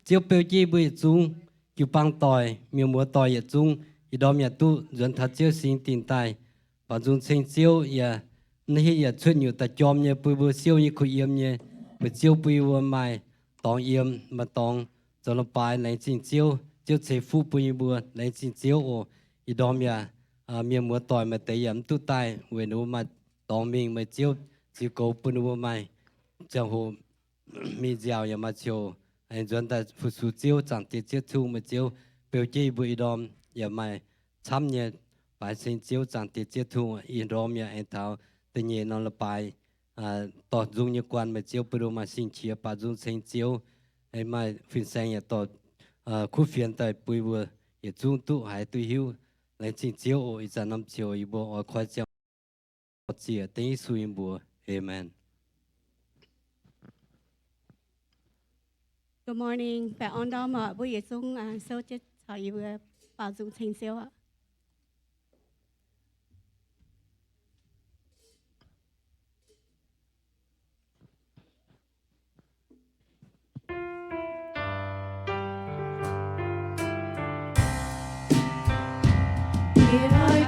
chiếu bêu chi bưởi chung chiếu băng tỏi miêu múa tỏi ở chung thì đó nhà tu dẫn thật chiếu sinh tin tài và dùng sinh chiếu ya nhi ya chuyên nhiều ta chom nhà bưởi bưởi chiếu như khối yếm nhà bưởi chiếu bưởi vừa mai tòng yếm mà tòng cho nó bài lấy sinh chiếu chiếu chế phụ bưởi bưởi lấy sinh chiếu ô thì đó nhà miêu múa tỏi mà tới yếm tu tài về nó mà tòng mình mà chiếu chiếu cầu bưởi vừa mai chẳng hồ mi giàu ya mà chiếu anh chuẩn ta phụ sự chiếu chẳng tiết chiếu thu mà chiếu biểu chi bụi đom ya mày chăm nhẹ bài sinh chiếu chẳng tiết chiếu thu in đom ya anh tháo tự nhiên nó là bài tọt dung như quan mà chiếu bụi đom mà sinh chia bà dung sinh chiếu anh mà phiên sang ya tọt khu phiền tại bụi bụi ya dung tu hải tu hiu lấy sinh chiếu ở ít năm chiếu ý bộ ở khoa chiếu chia tiếng suy bùa amen. Good morning. Bà on đó mà bây giờ xuống sơ chết họ yêu bảo dùng thành siêu ạ. Hãy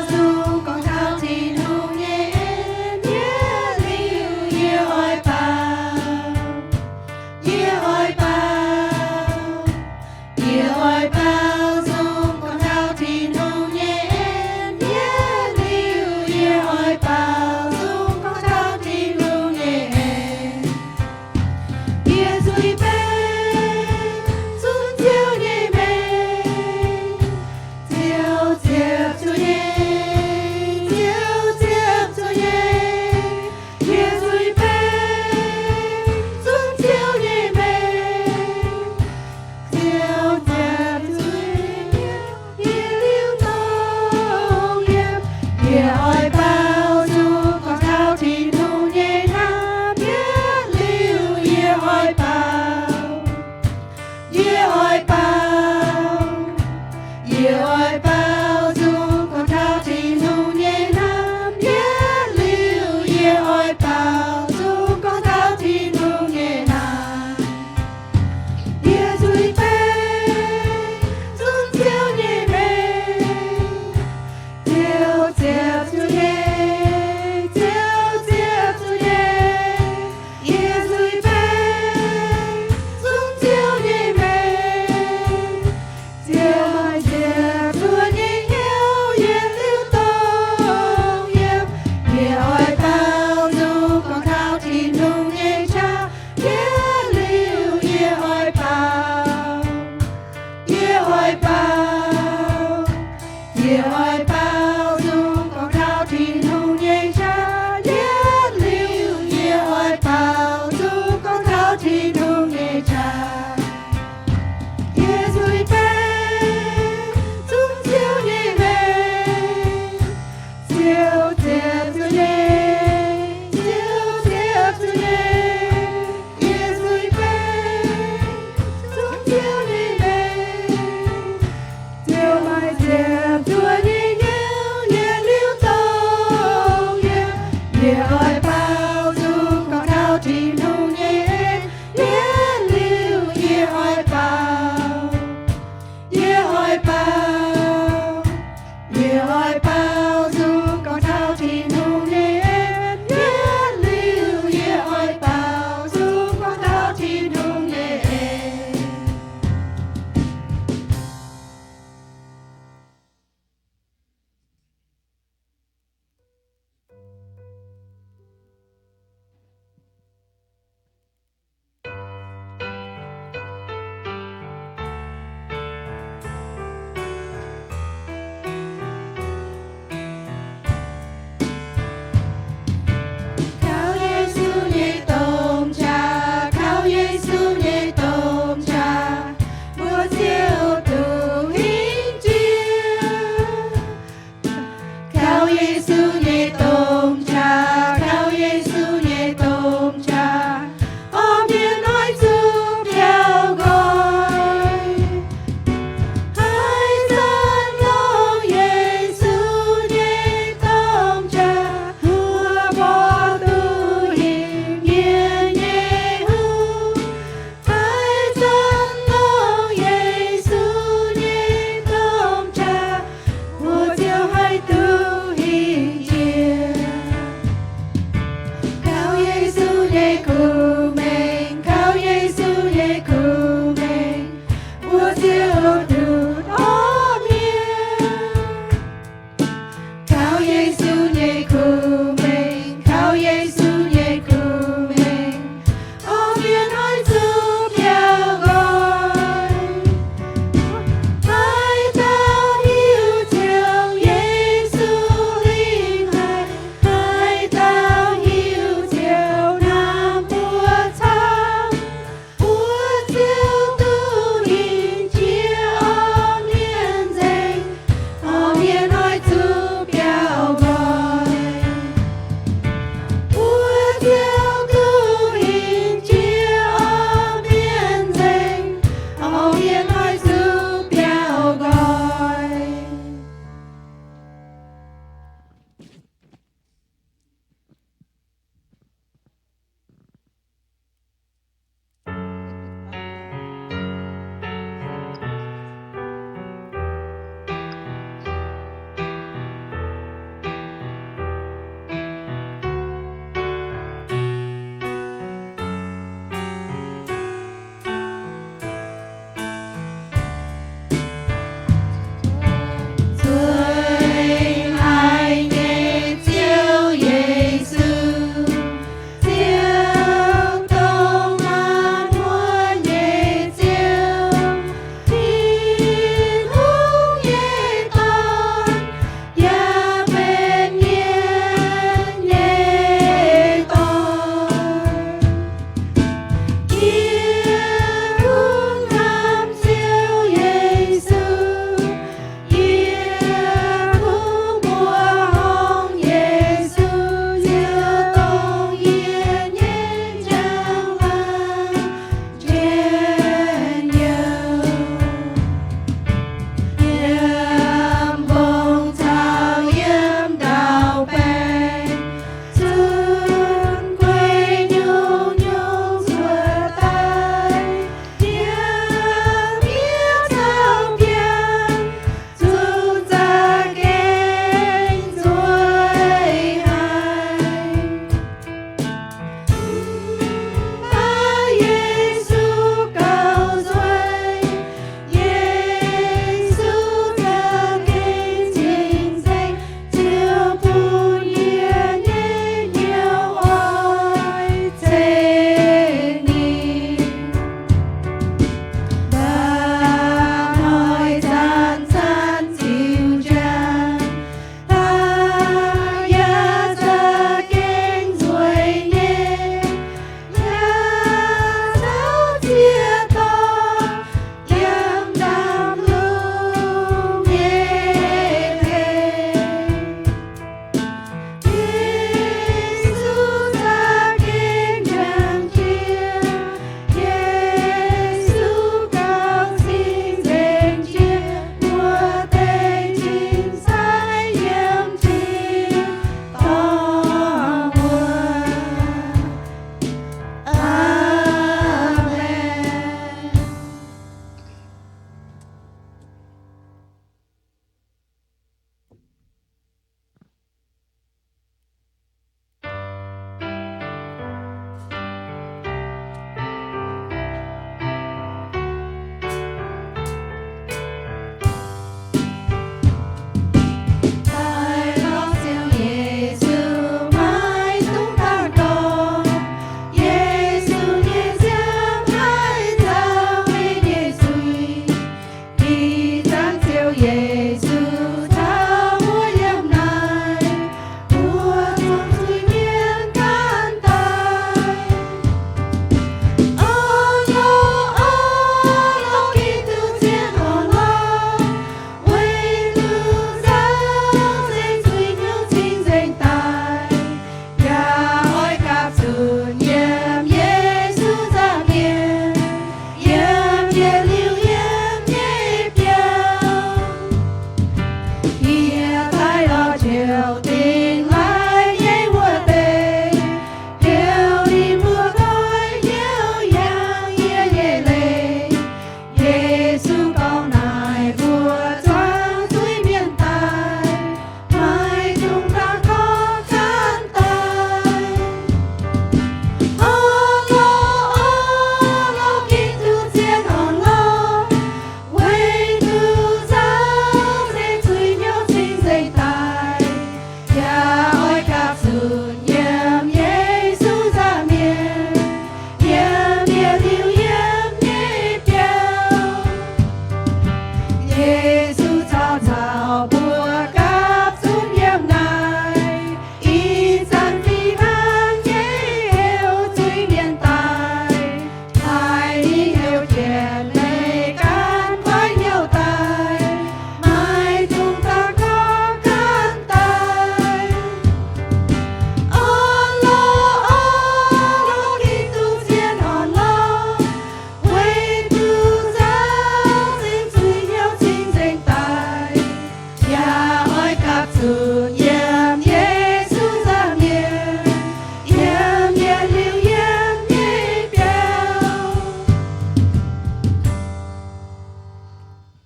subscribe cho kênh Ghiền Mì Gõ để không bỏ lỡ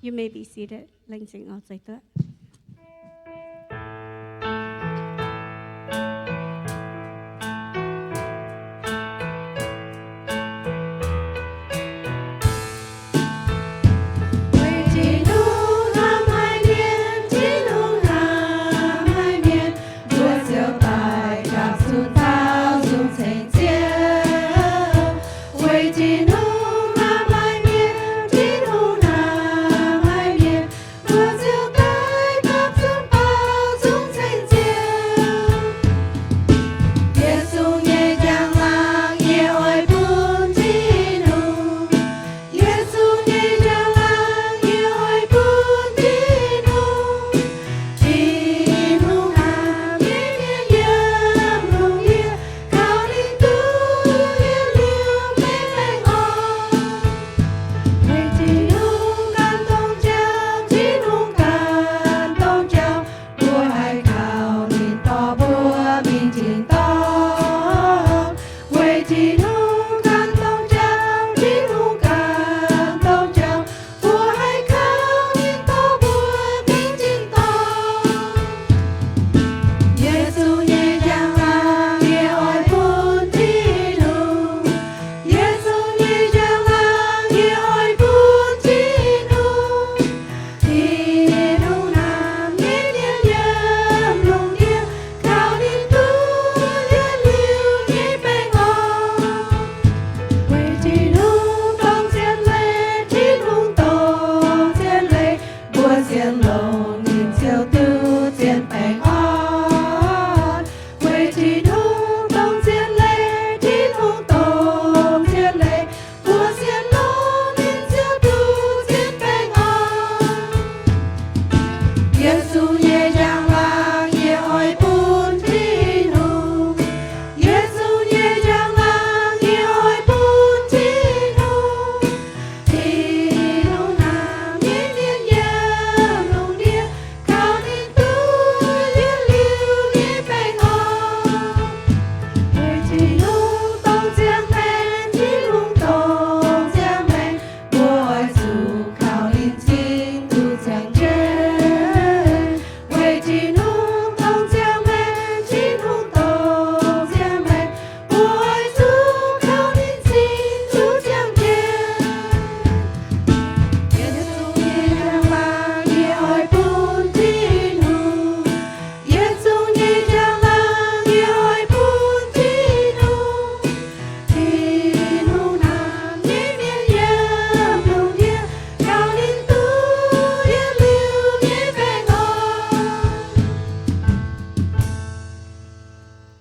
You may be seated. Lên trình ở dưới tựa.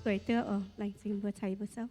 Tuổi tựa ở lành trình vừa cháy vừa sâu.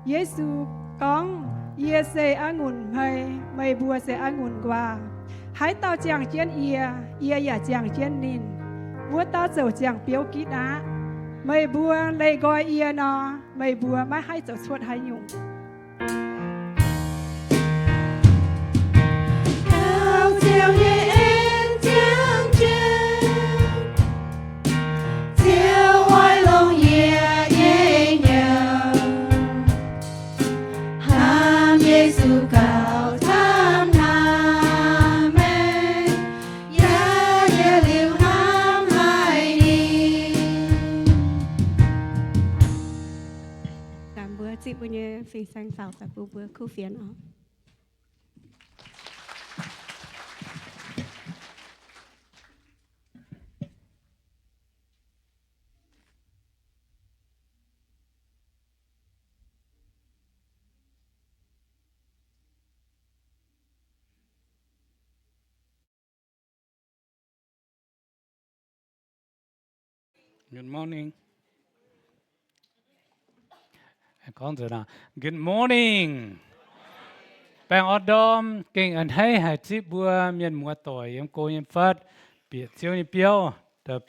Giêsu con ia sẽ angùn hay mày bùa sẽ angùn qua hãy tao chàng chiến ia ya chàng chiến nín bùa tao dầu chàng biểu kỹ đá mày bùa lấy gọi ia nó mày bùa má hay dầu suốt hay nhung Cảm bữa chị bữa nhớ phi sang sào sạc bữa khu phiền ó. Good morning. Con rồi nào. Good morning. Bạn ở đom kinh anh hay hay chỉ bữa miền mùa tuổi em cô em phát biệt chiếu như biểu tập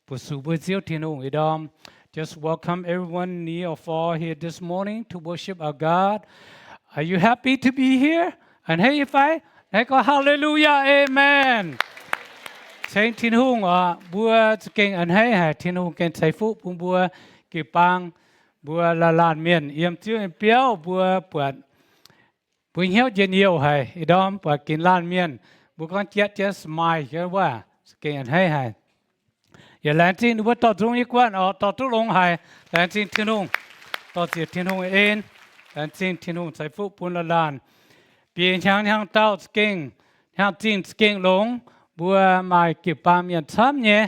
bữa sủ bữa chiếu thiên hùng ở đom. Just welcome everyone near or far here this morning to worship our God. Are you happy to be here? And hey, if I go hallelujah, amen. Saint thiên hùng ở bữa kinh anh hay thiên hùng kinh thầy phụ bung bữa kỳ bang bữa là làn miền yếm chiếu em biểu bữa bữa bữa hiếu dân yêu hay đom bữa kinh làn miền bữa con chết chết smile cáiว่าkinh anh hayอย่าแลนจินบต่อตรงนี้กว่าต่อตุลงหายแลนจินทิ้งงต่อเสียทิ้งงเองแลนจินทิ้งงใส่ฟุปุ่นละลานเปลี่ยนช่างเต้าสกิ้งช่างจินสกิ้งลงบัวมาเก็บปามยันซ้ำเนี่ย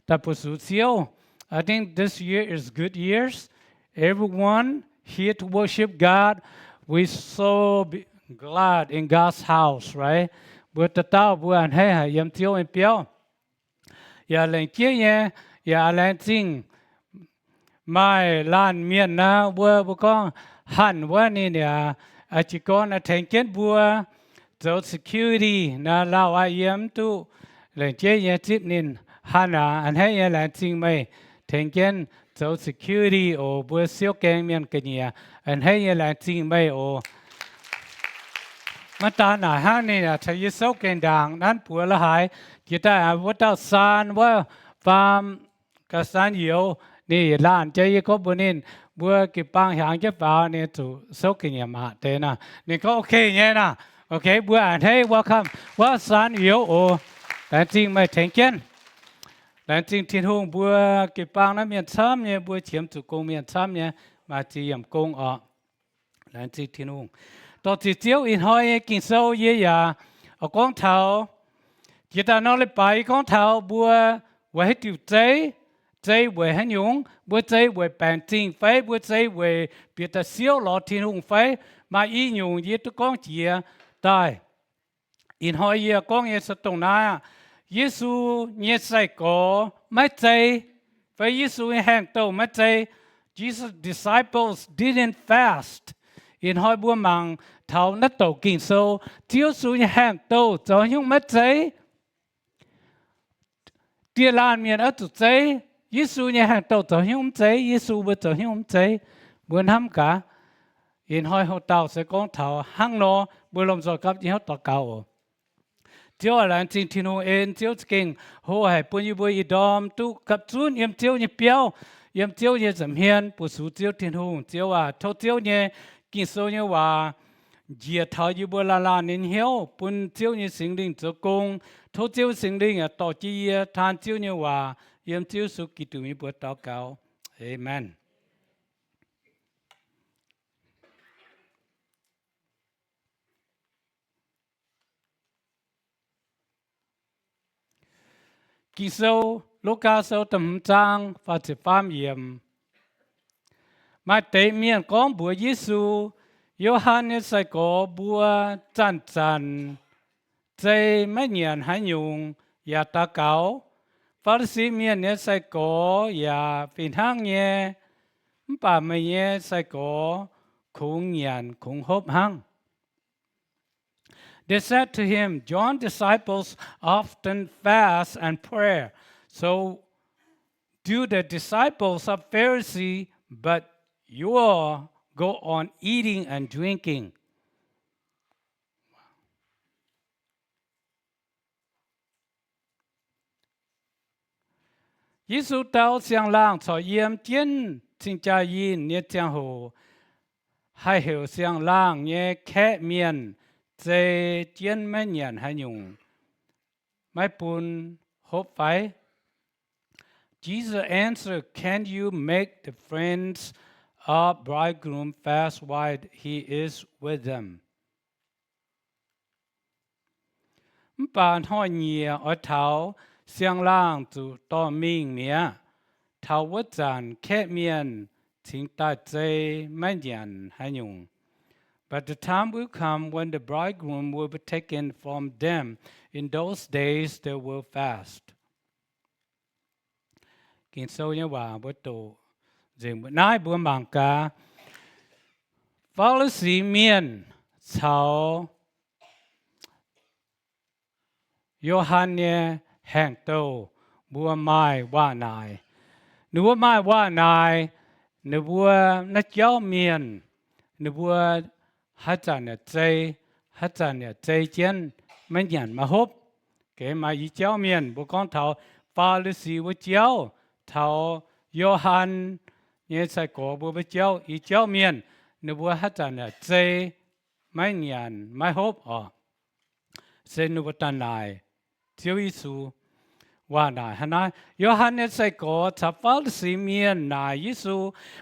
แต่ผู้สูญเสีย I think this year is good years everyone here to worship God we so glad in God's house right บัวตะเต้าบัวอันให้ยำเที่ยวเปียวอย่าเล่นเกี้ยอย่าเล่นจริงไม่ล้านเมียนนะบัวบุกองหันว่านี่เนี่ยอาจิกรนะแทงเกนบัวเจ้า security นะลาวอาเยี่ยมตุเล่นเกี้ยจิบนินหันอันให้อย่าเล่นจริงไม่แทงเกนเจ้า security โอบัวเสียวแกงเมียนกันเนี่ยอันให้อย่าเล่นจริงไม่โอมาตาหน้าห้างนี่นะถ้ายิ่งเสียวแกงดังนั้นปัวละหายจะได้ว่าต้าซานว่าฟาร์มกษานเหียวนี่ล้านใจก็บุญนินบัวกิปังหางเก็บฟ้าเนี่ยถูสุกินยามาเตนะนี่ก็โอเคเนี่ยนะโอเคบัวอ่านให้ว่าคำว่าซานเหียวโอแต่จริงไม่แทงเกินแต่จริงที่ทุ่งบัวกิปังนั้นมีซ้ำเนี่ยบัวเฉียมจุกงมีซ้ำเนี่ยมาจียมกงออกแต่จริงที่ทุ่งตอนที่เจียวอินหอยกินโซ่เยี่ยเอากองเท้าchỉ ta nói lên bài con thảo bùa về tiêu chế về hành dụng bùa chế về bản tin phái bùa chế về việc ta siêu lọ thiên hùng phái mà ý dụng gì tôi con chỉ tại in hỏi gì con nghe sự tông na Giêsu nghe sai có mấy chế phải Giêsu hàng đầu mấy chế Jesus disciples didn't fast in hỏi bùa mang thảo nát đầu kinh sâu Giêsu hàng đầu cho những mấy chế Tia lan miền ở tụt chế, Giêsu nhà hàng đầu trở hiếu chế, Giêsu bữa trở hiếu chế, bữa năm cả, in hỏi họ tàu sẽ con thảo hăng nó, bữa làm rồi cấp nhau tàu cầu. Chiếu là anh tin thiên hùng en chiếu kinh, họ hay bữa như bữa đom tu cấp chuôn yếm chiếu như yếm chiếu như dầm hiền, bữa số chiếu thiên hùng chiếu thâu chiếu như kinh số như diệt thảo như bữa la nên hiếu, bữa chiếu như sinh linh cho công. Thô chiếu sinh linh tổ chi than chiếu như hòa yếm chiếu su kỳ tụ mi bữa祷cáo. Amen. Kỳ sâu Luca sâu tầm trang và chỉ phàm yếm. Mà tế miền con bữa Giêsu, Gioan sai có bữa chănใจไม่เหนียนหายยุงอย่าตาเก๋าฟาริสีเมียนเนี่ยใส่ก่ออย่าเป็นห้างเนี่ยป่าไม่เนี่ยใส่ก่อคงเหนียนคงหบห้าง They said to him, John's disciples often fast and pray. So do the disciples of Pharisee, but you all go on eating and drinking. Giêsu tao xiang lang cho yếm chiến chính cha yin nhé chang hồ hai hiểu xiang lang nhé khẽ miền dê chiến mấy nhận hai nhung mấy bùn hộp phải. Jesus answered, "Can you make the friends of bridegroom fast while he is with them?" Bạn hỏi nhiều ở thảo xiang lang zu to minh mía thảo vất giản khẽ miền chính ta dây mấy nhận hai nhung. But the time will come when the bridegroom will be taken from them. In those days they will fast. Kinh sâu nhớ bà bữa tổ dừng bữa nãy bữa mảng cá Pharisee miền cháu Yohane hàng tô bữa mai qua nài nếu mai qua nài nếu bữa nó cháu miền nếu bữa hát chăn nhà chơi chiến mấy nhận mà hốp cái mà ý cháu miền bữa con thảo Pharisee với cháu thảo Johann nhớ sai cổ bữa với cháu ý cháu miền nếu bữa hát chăn nhà chơi mấy nhận mấy hốp xin nếu bữa tan này Chúa Giêsuว่าได้ฮะนะยอห์นเนี่ยใส่ก็ถ้าฟาริสีเมียนนายยิสุ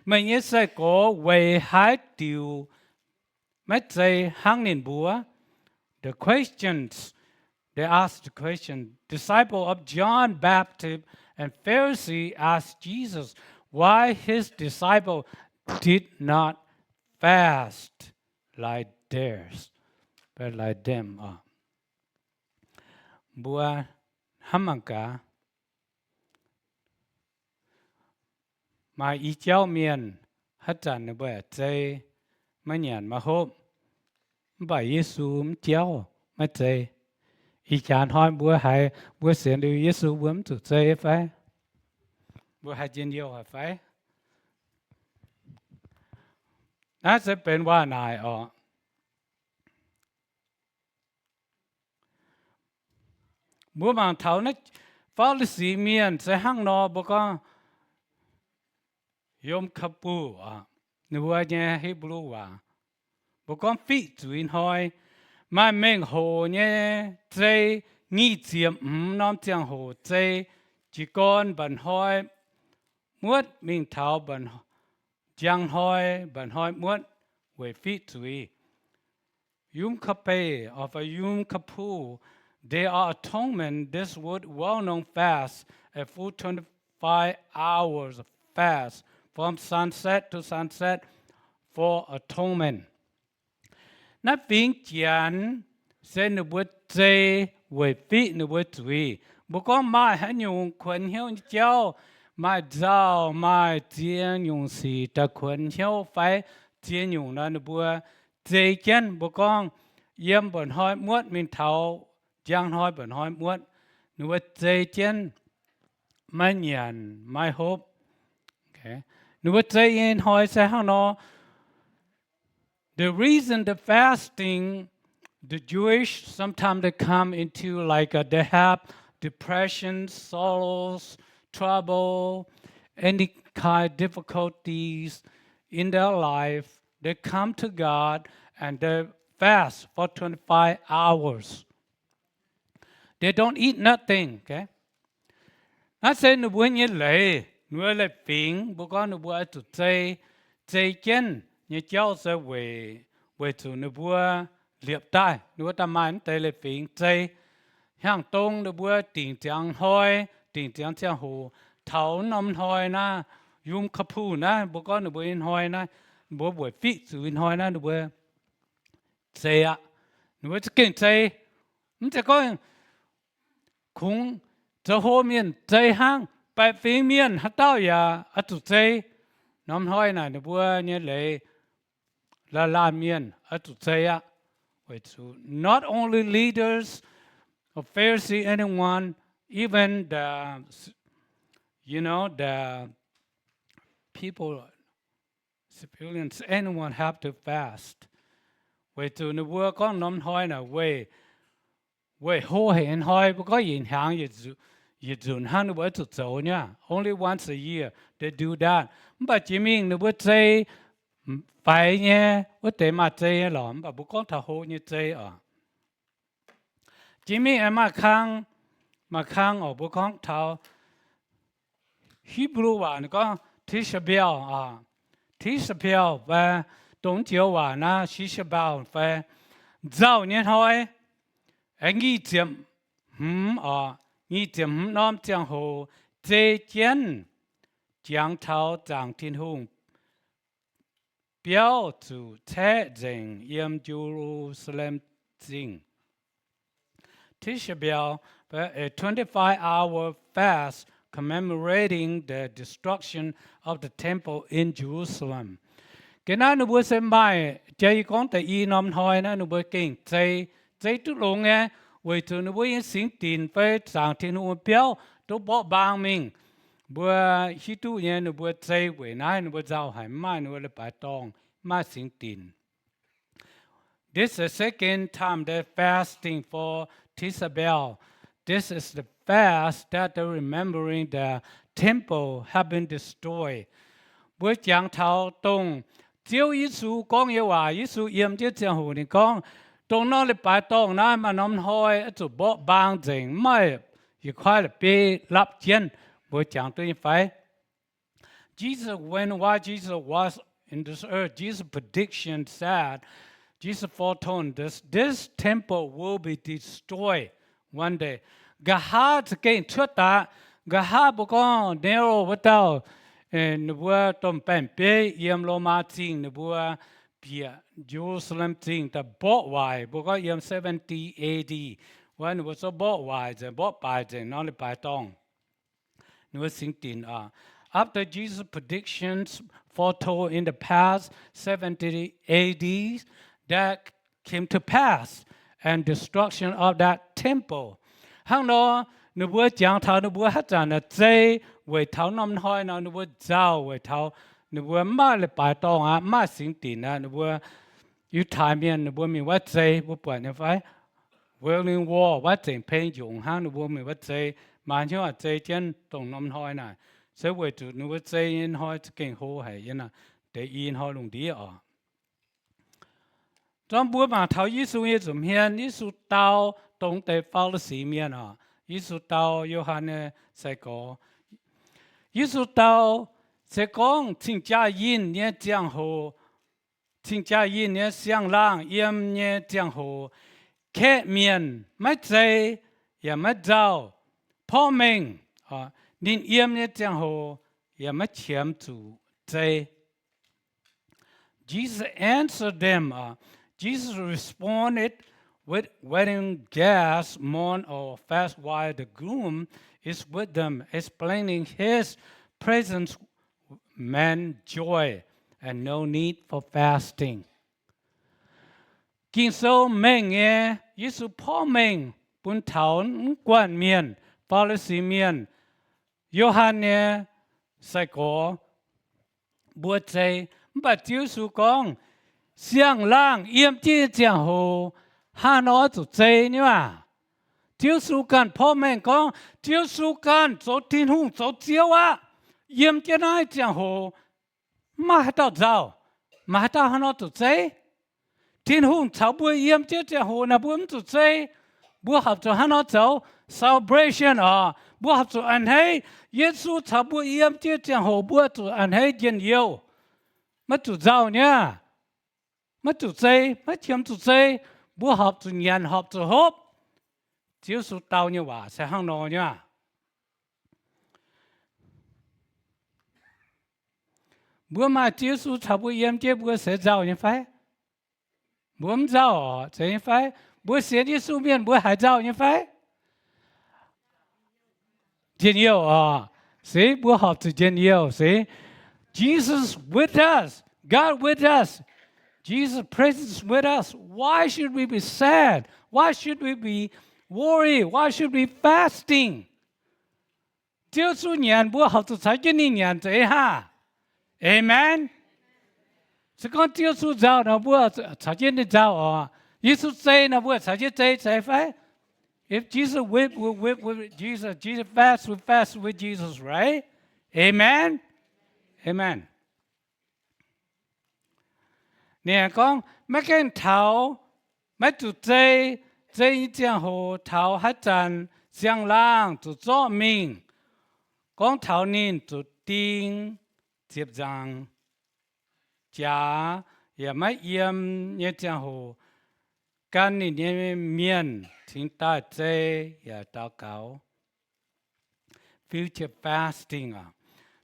ไม่เนี่ยใส่ก็เวหายติวไม่ใจหังนินบัว the questions they asked the question disciple of John Baptist and Pharisee asked Jesus why his disciple did not fast like theirs but like themบัวhamang cả mà ý cháu miền hết tràn nó bẻ chơi mấy nhàn mà hôm bà Giêsu cháu mấy chơi ý chán hỏi bữa hay bữa xem được Giêsu bướm tụt chơi phải bữa hay chuyện yêu hả phải nó sẽเป็นว่าไหนบัวบางเท่านั้นฟาริสีเมียนใส่ห้างนอบอกว่ายมขับปูนึกว่าเนี่ยฮิบลูบอกว่าฟิจุนหอยไม่เม่งโหเนี่ยใจงี้เจียมน้ำเจียงโหใจจีกอนบันหอยมวดมิ่งเท้าบันจังหอยบันหอยมวดเวฟิจุยยุมขับเปอฟยุมขับปู They are atonement. This would well-known fast, a full 25 hours of fast from sunset to sunset for atonement. Nó phiên chán sẽ nửa bữa chê về phí nửa bữa chùy. Bố có mai hãy dùng khuẩn hiếu cháu, mai giáo, mai chiên dùng xì ta khuẩn hiếu phải chiên dùng nó nửa bữa chê chân. Bố con yếm bẩn hỏi muốt mình thảo giang hỏi bẩn hỏi muốt nửa bữa chê chân mai nhàn mai hốp. Okay. Nửa bữa chê yên hỏi sẽ hăng nó. The reason the fasting, the Jewish, sometimes they come into they have depression, sorrows, trouble, any kind of difficulties in their life. They come to God and they fast for 25 hours. They don't eat nothing, okay? Nó sẽ nụ bữa như lệ, nụ lệ phiền, bố con nụ bữa tụt chay chân. Như cháu sẽ về chủ nửa bữa liệp tai, nửa bữa tam mai tới lệ phiền chay, hàng tông nửa bữa tiền trang hoi, tiền trang trang hồ, thảo nằm hoi na, yum kapu na, bữa con nửa bữa in hoi na, bữa buổi phí chủ in hoi na nửa bữa chay nửa bữa kinh chay, mình sẽ có khung cho hồ miền chay hàng, bài phí miền hát tao ya, ở chủ chay, nằm hoi na nửa bữa như lệ La miên at say not only leaders of Pharisee, anyone, even the people, civilians, anyone have to fast. Vậy từ nửa bữa con nắm hoi na vậy ho hẹn hoi có hiện hàng you don't have to work to so nha. Only once a year they do that. But chỉ mình nó bữa chơi phải nhé, bữa tế mà chơi lắm, và bữa con thảo hồ như chơi ở. Chỉ mình em mà khang ở bữa con thảo Hebrew và nó có Tisha B'Av Tisha B'Av và Đông Chiếu và na Tisha B'Av và giàu nhé thôi. Anh nghĩ chậm nghĩ chậm nom chẳng hồ chế chén giang thảo giang thiên hùng biểu zu thế dình yếm Jerusalem dình. Tisha B'Av, a 25-hour fast commemorating the destruction of the temple in Jerusalem. Cái nào nó bữa xem bài chơi con tại y nom thôi nó bữa kinh chơi chút luôn nghe vì từ nó bữa yên sinh tiền phải giảng thiên hùng biểu tôi bỏ bang mình bữa khi tu nhé nó bữa chơi về nay nó bữa giàu hải mai nó bữa bài tòng mai sinh tiền. This is the second time they're fasting for Tisha B'Av. This is the fast that they're remembering the temple had been destroyed. Bữa giảng thảo tông chiếu Giêsu con yêu hòa Giêsu yếm chiếu giảng hồ thì con tông nó là bài tông nó mà nắm hoi ở chỗ bỏ bang dình mai you quite a big lap chen bữa giảng tôi phải while Jesus was in this earth, Jesus' prediction said, Jesus foretold this temple will be destroyed one day. Gahad again chuta gahad bukong nero watao nubua tom pen pe yam loma ting nubua pia Jerusalem ting the bought why bukong yam 70 AD when it was a bought why the bought by the not by tong. No sing after Jesus' predictions foretold in the past 70 AD that came to pass and destruction of that temple. Hang nó bữa giảng thảo nó bữa hát giảng là dây về thảo năm thôi nó bữa giàu về thảo nó bữa mà là bài tông mà sinh tiền nó bữa yêu thái miền nó bữa mình vắt dây bữa bữa nó phải World War vắt dây phê dùng hang nó bữa mình vắt dây mà như là dây trên tổng năm thôi này sẽ về từ nó vắt dây in thôi kinh hồ hay như là để in thôi lùng đi ở. Trong bữa mà thảo Giêsu như怎样Giêsu tao tổng tế phao sĩ miền Giêsu tao Giô-hannê sẽ có Giêsu tao sẽ có chính gia yên nhé giang hồ chính gia yên nhé xiang lang yếm nhé giang hồ khẽ miền mất dây ya mất giàuพ่อ mình nên yếm nhé giang hồ ya mất chiếm chủ dây. Jesus answered them. Jesus responded with wedding guests mourn or fast while the groom is with them, explaining his presence meant joy and no need for fasting. Kinh số mình nghe, Giêsuพ่อ mình bún thảo quan miền, Pha-lê-xi miền, Giô-hannê sẽ có bữa chay, mà Giêsu con xiang lang yếm chi giang hồ hà nó chủ chế nhá mà Giêsu can พ่อ mình con Giêsu can chỗ thiên hùng chỗ chiếu yếm chi này giang hồ mà hết tao giàu mà hết tao hà nó chủ chế thiên hùng cháu bữa yếm chi giang hồ là bữa chủ chế bữa học cho hà nó cháu celebration bữa học cho anh hay Giêsu cháu bữa yếm chi giang hồ bữa chủ anh hay dân yêu mà chủ giàu nhá mất chủ chế, mất chiếm chủ chế, bữa họp chủ nhận họp chủ họp, chiếu số tàu như vậy sẽ hăng nọ nhá. Bữa mà chiếu số thảo bữa yếm chế bữa sẽ giàu như phải, bữa không giàu sẽ như phải, bữa sẽ đi số miền bữa hải giàu như phải. Dân yêu sẽ bữa họp chủ dân yêu sẽ Jesus with us, God with us. Jesus' presence with us. Why should we be sad? Why should we be worried? Why should we be fasting? Giêsu nhận bữa học tự cho nên nhận thế ha. Amen. Sẽ con Giêsu giáo nó bữa cho nên giáo Giêsu say nó bữa cho nên say phải. If Jesus whip, we whip with Jesus. Jesus fast, we fast with Jesus, right? Amen. Amen. Nè con, mấy cái thảo, mấy tụ dây giang hồ thảo hát tràn, giang lang tụ gió mình. Con thảo nín tụ tinh, tiếp giang, chá, ya mấy yếm nhé giang hồ. Can nín nhé miên, thính ta dây, ya đào cáo. Future fasting.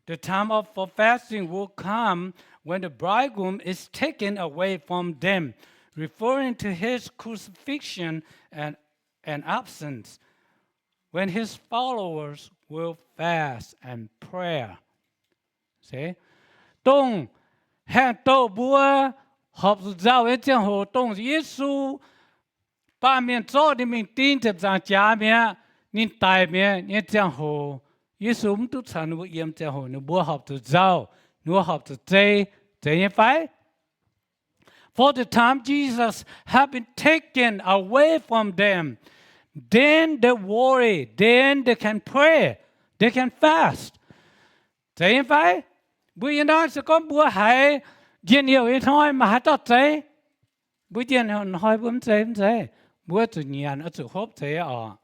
The time for fasting will come when the bridegroom is taken away from them, referring to his crucifixion and absence, when his followers will fast and pray. See? Tông hẹn tổ bùa họp giáo ấy chẳng hồ tông Giêsu ba miền cho thì mình tin chấp rằng cha mẹ nên tài mẹ nên chẳng hồ Giêsu cũng tốt sản nó yếm chẳng hồ nó bùa họp từ giáo nó họp từ chế như phải. For the time Jesus had been taken away from them, then they worry, then they can pray, they can fast. Chế như phải. Bây giờ nói sẽ có bùa hãy diện hiệu ý thôi mà hãy tọt chế. Bây giờ nói bùa chế. Bùa chủ nhiên ở chủ hốp chế ở.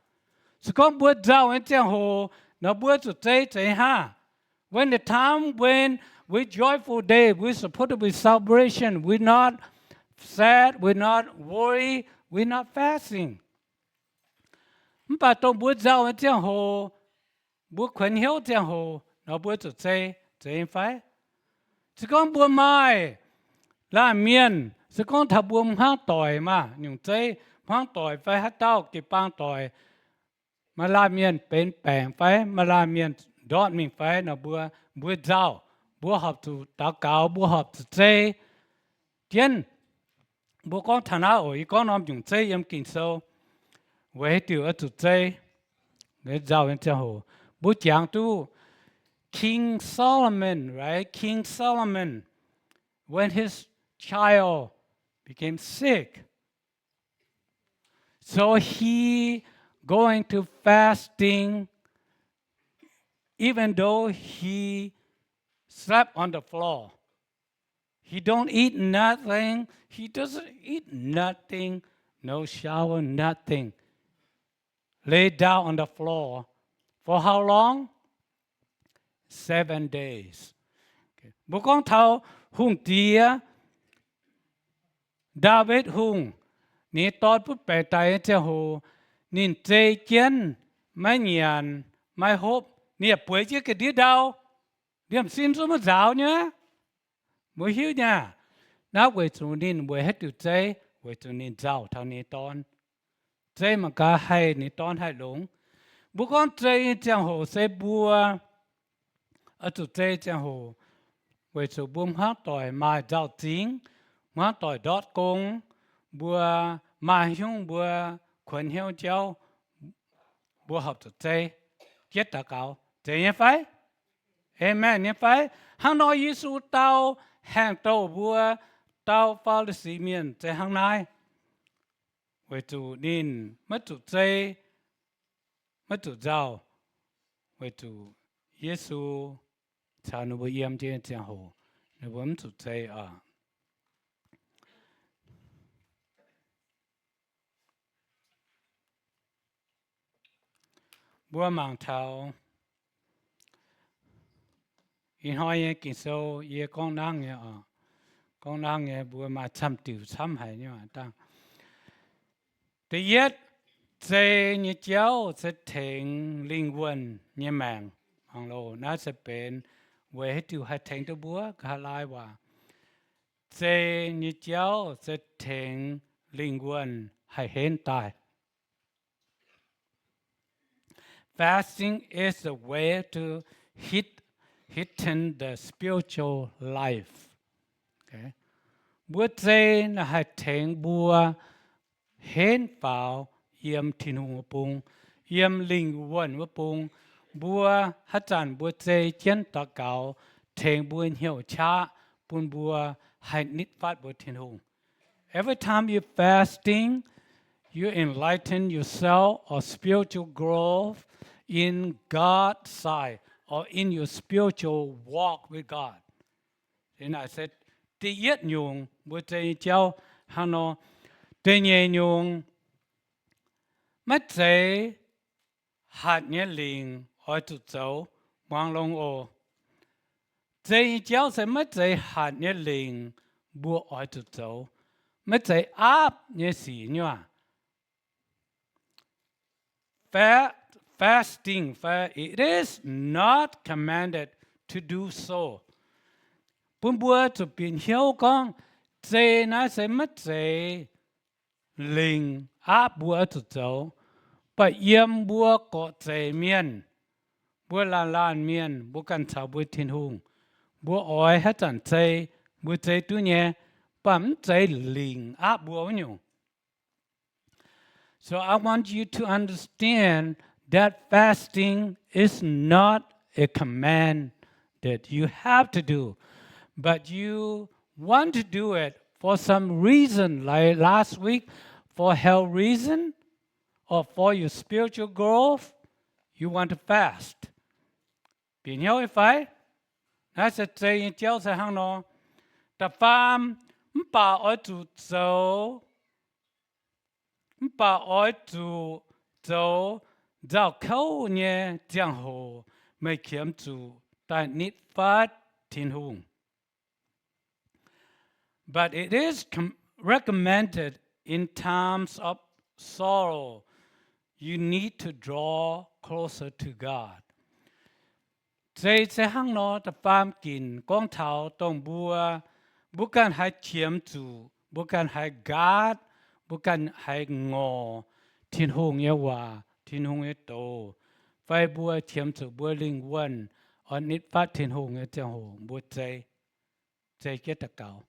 Sẽ có bùa giáo ấy chẳng hồ nó bùa chủ chế ha. When the time when we joyful day, we're supposed to be celebration. We're not sad, we're not worried, we're not fasting. Bà tôi bùa giáo ấy chẳng hồ, bùa khuyến hiếu chẳng hồ, nó bùa chủ chế phải. Chỉ con bùa mai là miền, chỉ con thà bùa mang tỏi mà, những chế mang tỏi phải hát tao kịp bang tỏi. Mà là miền bên bèn phải, mà là miền đọt mình phải, nó bùa giáo, bùa học từ đào cáo, bùa học từ chế. Tiên, bùa con thà nào ở con ông những chế em kinh sâu. Vậy điều ở từ chế, người giáo em cho hồ. Bùa giảng tu, King Solomon, right? King Solomon, when his child became sick, so he going to fasting, even though he slept on the floor. He don't eat nothing. He doesn't eat nothing. No shower, nothing. Lay down on the floor. For how long? 7 days. Bố con thảo hùng tía David hùng ní tọt bút bẻ tay cho hồ nín chế chiến mai nhàn mai hộp ní bưởi chứ cái đĩa đau điểm xin số mà giáo nhá mới hiểu nha nào về chủ nín về hết được chế về chủ nín giáo thằng ní tòn chế mà cả hay ní tòn hay lúng bố con chế chẳng hồ sẽ bùa ở chỗ chế chẳng hồ về chỗ buông hát tỏi mai giáo chính mà tỏi đọt công bùa mai hung bùa quần hiếu cháu bùa học chỗ chế chết đã cáo chế như phải amen như phải hàng nói Giêsu tao hàng tàu bùa tao phao được sĩ miền chế hàng này về chỗ nín mất chỗ chế mất chỗ giáo về chỗ Giêsu cha nó bị yếm trên giang hồ nó vẫn chủ chế à bữa mang thảo in hỏi ye kinh sâu ye con đang ye à con đang ye bữa mà chăm tiểu chăm hay như vậy ta第一chế như cháu sẽ thành linh hồn như mạng hàng lô nó sẽเป็นvề hết điều hai thành tới búa cả lai và chế như cháu sẽ thành linh hồn hay hiện tại. Fasting is a way to hidden the spiritual life. Okay. Búa chế là hai thành búa hiện vào yếm thiên hùng bùng yếm linh hồn bùng bùa hát tràn bùa chế chiến tà cáo thèn bùa hiểu cha bùn bùa hay nít phát bùa thiên hùng. Every time you fasting, you enlighten yourself or spiritual growth in God's side or in your spiritual walk with God. And I said, Ti yết nhung bữa tây cháu hàng nó tây nhẹ nhung mất dễ hạt nhẹ linh ở tụ châu quang long ô dễ cháu sẽ mất dễ hạt nhẹ linh bùa ở tụ châu mất dễ áp nhẹ xỉ nhua fasting it is not commanded to do so. Bún bùa cho biến hiếu con dễ nó sẽ mất dễ linh áp bùa tụ châu bà yếm bùa có dễ miên bùa lan miên bùa căn chào bùa thiên hùng bùa oi hết chẳng dễ bùa dễ tu nhé bấm dễ linh áp bùa nhung. So I want you to understand that fasting is not a command that you have to do, but you want to do it for some reason, like last week, for health reason, or for your spiritual growth, you want to fast. Bị nhau phải? Nó sẽ chơi cháu sẽ hàng nó. Ta phàm bà ở trụ dấu, bà ở trụ dấu, giáo khâu nhé giang hồ, mấy kiếm trụ, ta nít phát thiên hùng. But it is recommended in times of sorrow. You need to draw closer to God. Dễ sẽ hăng nó ta phàm kín con thảo tông bùa, bùa cần hay chiếm chủ, bùa cần hay gát, bùa cần hay ngò, thiên hùng nhé hòa, thiên hùng nhé tổ. Phải bùa chiếm chủ bùa linh quân, ở nít phát thiên hùng nhé chẳng hồ, bùa dễ kết ta cao.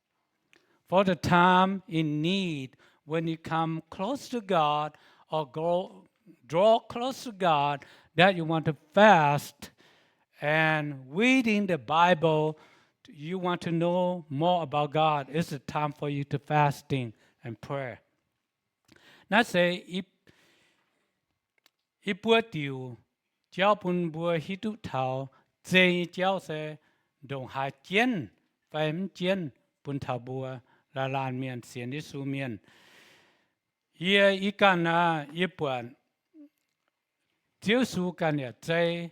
For the time in need, when you come close to God or draw close to God, that you want to fast and reading the Bible, you want to know more about God, it's the time for you to fasting and prayer. Not say, if bữa tiều, cháu bún bữa hít tụ thảo, dễ cháu sẽ đồng hạ chiến, phải chiến bún thảo bữa, là lan miền xiên đi su miền. Ye ý can na ye buồn, chiếu su can ya dây,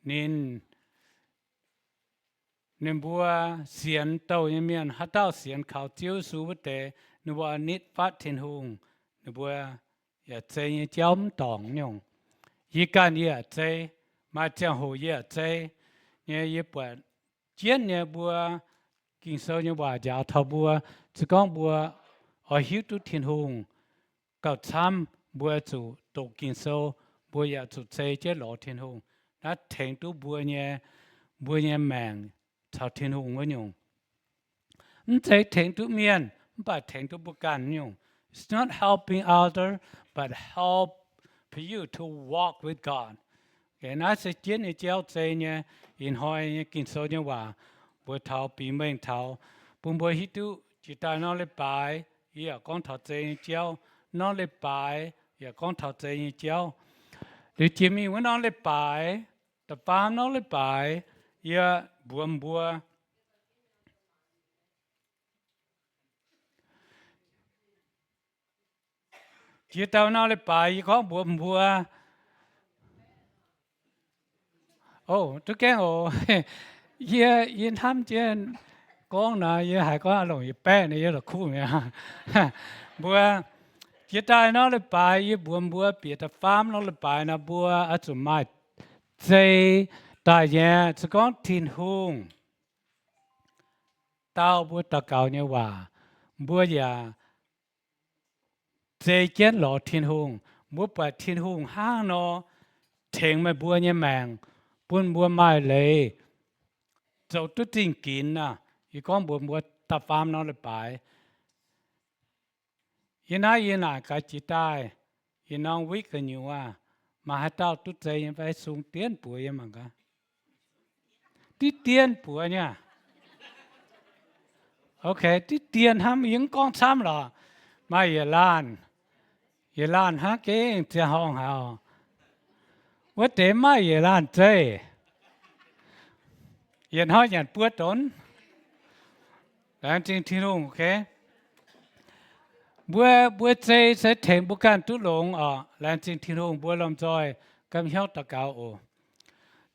nên bùa xiên tàu ye miền hát tàu xiên khảo chiếu su bất tế, nên bùa nít phát thiên hùng, nên bùa ya dây ye chóm tòng nhung. Ye can ye dây, mà chẳng hồ ye dây, ye buồn, chiến ye bùa kinh sâu như bà giáo thảo bùa, chỉ con bùa ở hiếu tu thiên hùng, cầu tham bùa chủ tổ kinh sâu, bùa ya chủ chế chế lỗ thiên hùng, nó thành tu bùa nhẹ mạng thảo thiên hùng với nhung. Chế thành tu miền, bà thành tu bùa can nhung. It's not helping others, but help you to walk with God. Cái nó sẽ chiến như chéo chế nhé, in hỏi như kinh sâu như bà, bữa thảo bị mình thảo, bún bữa hít tu chỉ ta nó lấy bài, giờ con thảo chơi chéo, nó lấy bài, giờ con thảo chơi chéo, để chỉ mình muốn nó lấy bài, tập phàm nó lấy bài, giờ buồn bữa, chỉ tao nó lấy bài, có buồn bữa, tôi kêu giờ yên tham chiến con là giờ hay có lòng bé này giờ là cool nha, bữa chỉ ta nó là bài giờ buồn bữa bị ta farm nó là bài na bữa ở chỗ mai dây đại nhà chỉ có thiên hùng tao bữa ta cầu như hòa bữa giờ dây chết lọ thiên hùng bữa bài thiên hùng hang nó thèn mà bữa như màng bữa mai lấy dẫu tôi tin kín na, ý con bữa tập farm nó là bài, yên ai cái chỉ tai, yên ông week cái nhiều mà hai tao tôi thấy phải xuống tiền bữa vậy mà cả, tí tiền bữa nha, ok tí tiền ham những con tham là, mai ye lan ha ke tia hong hao what để mai ye lan chơi yên hỏi nhận bữa trốn làm chính thiên hùng ok bữa chơi sẽ thêm bữa can tu lồng làm chính thiên hùng bữa làm chơi cầm hiếu ta cao ô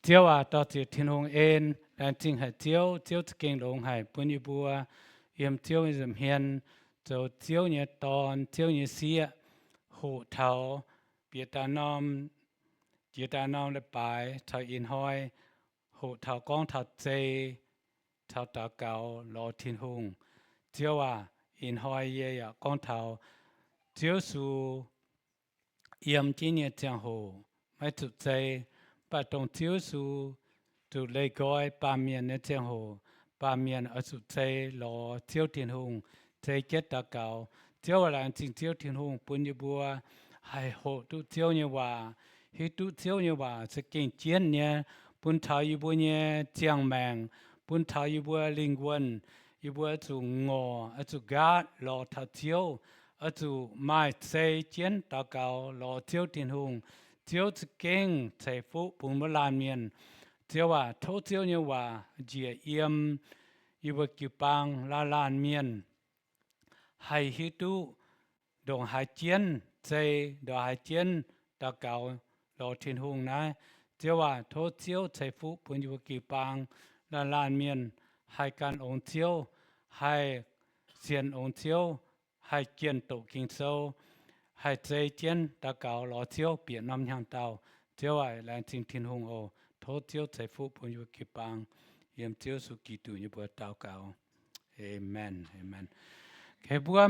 chiếu tao chỉ thiên hùng ên làm chính hay chiếu kinh lồng hay bữa như bữa yếm chiếu như dầm hiền cho chiếu như tòn chiếu như xía hộ thảo biệt ta nom le bài thảo in hoi hộ thảo con thảo chơi thảo ta cao lo thiên hùng chiếu in hoi ye con thảo chiếu su yếm chỉ nhẹ chẳng hồ mấy tụt chơi bà đồng chiếu su tụt lấy gói ba miền nhẹ chẳng hồ ba miền ở tụt chơi lo chiếu thiên hùng chơi kết ta cao chiếu là chính chiếu thiên hùng bún như bùa hay hộ tụt chiếu như hi tụt chiếu như sẽ kinh chiến nhé bún thảo như bùa nhé chiang mèng bún thảo như bùa linh quân như bùa tụt ngò ở tụt gát lo thảo chiếu ở chỗ mai xây chiến ta cao lo chiếu thiên hùng chiếu kinh xây phụ bùn bờ lan miền chiếu thấu chiếu như dìa yếm yêu kiều bang la lan miền hay hi tu đồng hai chiến xây đồng hai chiến ta cao lo thiên hùng này chiếu thấu chiếu xây phụ bùn yêu kiều bang la lan miền hai can ôn chiếu hai xiên ôn chiếu hai chiến tổ kinh sâu hai dây chiến đã cao lò chiếu biển nam hàng tàu chiếu là chính thiên hùng ô thố chiếu chạy phụ bùn yu kỳ bang yếm chiếu su kỳ tù như bữa tàu cao amen cái bữa